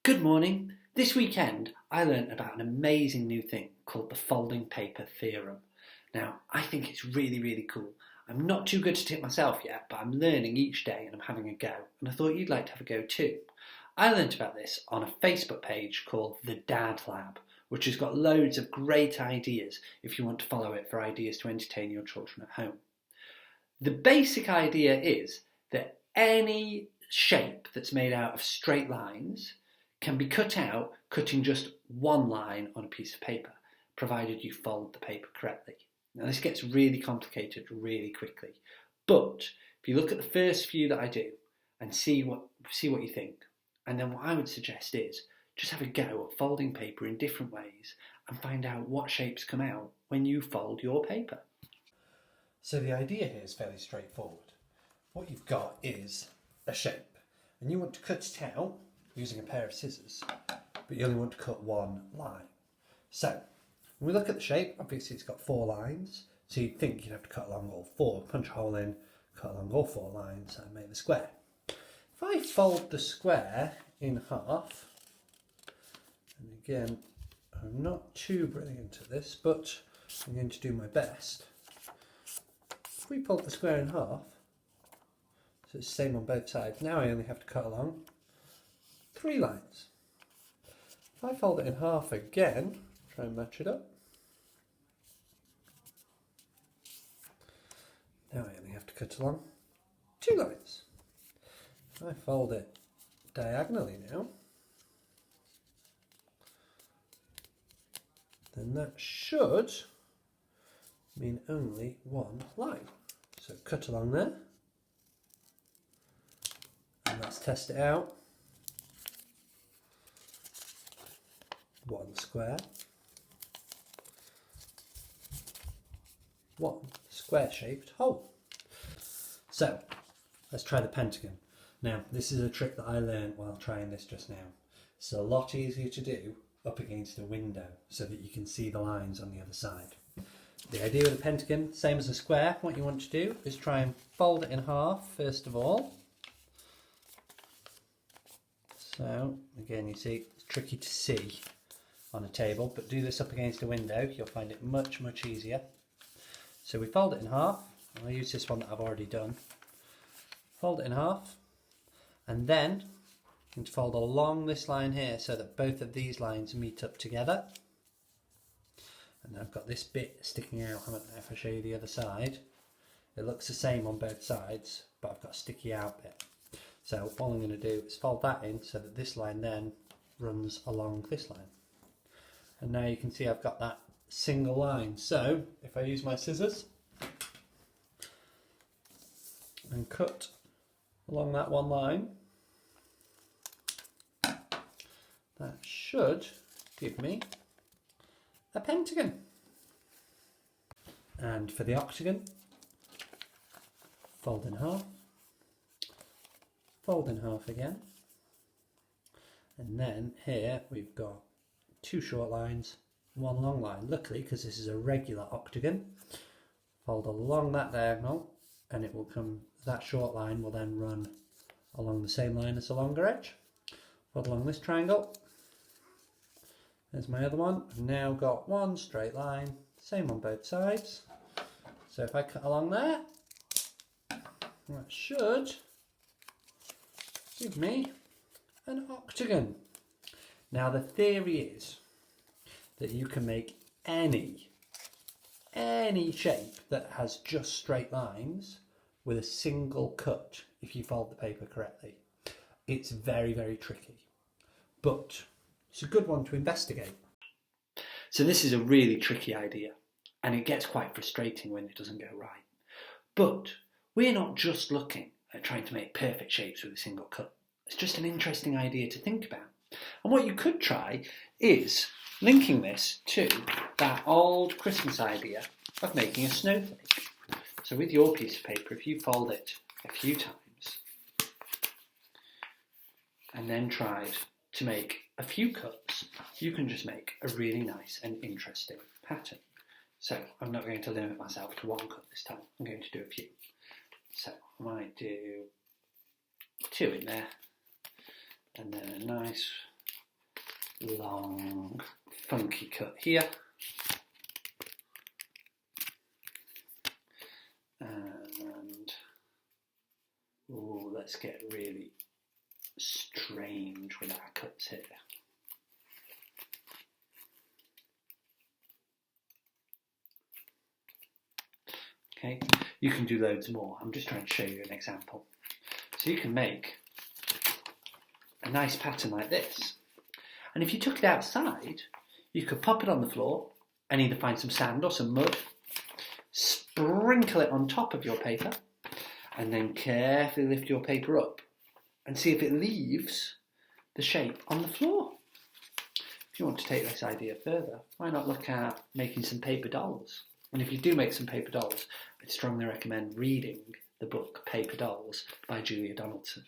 Good morning. This weekend I learnt about an amazing new thing called the folding paper theorem. Now, I think it's really cool. I'm not too good at it myself yet, but I'm learning each day and I'm having a go, and I thought you'd like to have a go too. I learnt about this on a Facebook page called the Dad Lab, which has got loads of great ideas if you want to follow it for ideas to entertain your children at home. The basic idea is that any shape that's made out of straight lines can be cut out cutting just one line on a piece of paper, provided you fold the paper correctly. Now this gets really complicated really quickly, but if you look at the first few that I do and see what you think, and then what I would suggest is just have a go at folding paper in different ways and find out what shapes come out when you fold your paper. So the idea here is fairly straightforward. What you've got is a shape, and you want to cut it out using a pair of scissors, but you only want to cut one line. So when we look at the shape, obviously it's got 4 lines, so you'd think you'd have to cut along all 4, punch a hole in, cut along all 4 lines and make the square. If I fold the square in half, and again, I'm not too brilliant at this, but I'm going to do my best. If we fold the square in half, so it's the same on both sides, now I only have to cut along 3 lines. If I fold it in half again, try and match it up. Now I only have to cut along 2 lines. If I fold it diagonally now, then that should mean only 1 line. So cut along there, and let's test it out. 1 square, 1 square-shaped hole. So let's try the pentagon. Now this is a trick that I learned while trying this just now. It's a lot easier to do up against a window so that you can see the lines on the other side. The idea with the pentagon, same as a square, what you want to do is try and fold it in half first of all. So again, you see it's tricky to see on a table, but do this up against a window, you'll find it much easier. So we fold it in half. I'll use this one that I've already done. Fold it in half, and then I'm going to fold along this line here so that both of these lines meet up together. And I've got this bit sticking out. I don't know if I show you the other side. It looks the same on both sides, but I've got a sticky out bit. So all I'm going to do is fold that in so that this line then runs along this line. And now you can see I've got that single line. So if I use my scissors and cut along that one line, that should give me a pentagon. And for the octagon, fold in half, fold in half again, and then here we've got 2 short lines, 1 long line. Luckily, because this is a regular octagon, fold along that diagonal and it will come, that short line will then run along the same line as the longer edge. Fold along this triangle. There's my other one. I've now got 1 straight line, same on both sides. So if I cut along there, that should give me an octagon. Now the theory is that you can make any shape that has just straight lines with a single cut if you fold the paper correctly. It's very tricky, but it's a good one to investigate. So this is a really tricky idea, and it gets quite frustrating when it doesn't go right. But we're not just looking at trying to make perfect shapes with a single cut. It's just an interesting idea to think about. And what you could try is linking this to that old Christmas idea of making a snowflake. So with your piece of paper, if you fold it a few times and then tried to make a few cuts, you can just make a really nice and interesting pattern. So I'm not going to limit myself to 1 cut this time. I'm going to do a few. So I might do 2 in there, and then a nice long, funky cut here. And let's get really strange with our cuts here. Okay, you can do loads more. I'm just trying to show you an example. So you can make a nice pattern like this. And if you took it outside, you could pop it on the floor and either find some sand or some mud, sprinkle it on top of your paper, and then carefully lift your paper up and see if it leaves the shape on the floor. If you want to take this idea further, why not look at making some paper dolls? And if you do make some paper dolls, I'd strongly recommend reading the book Paper Dolls by Julia Donaldson.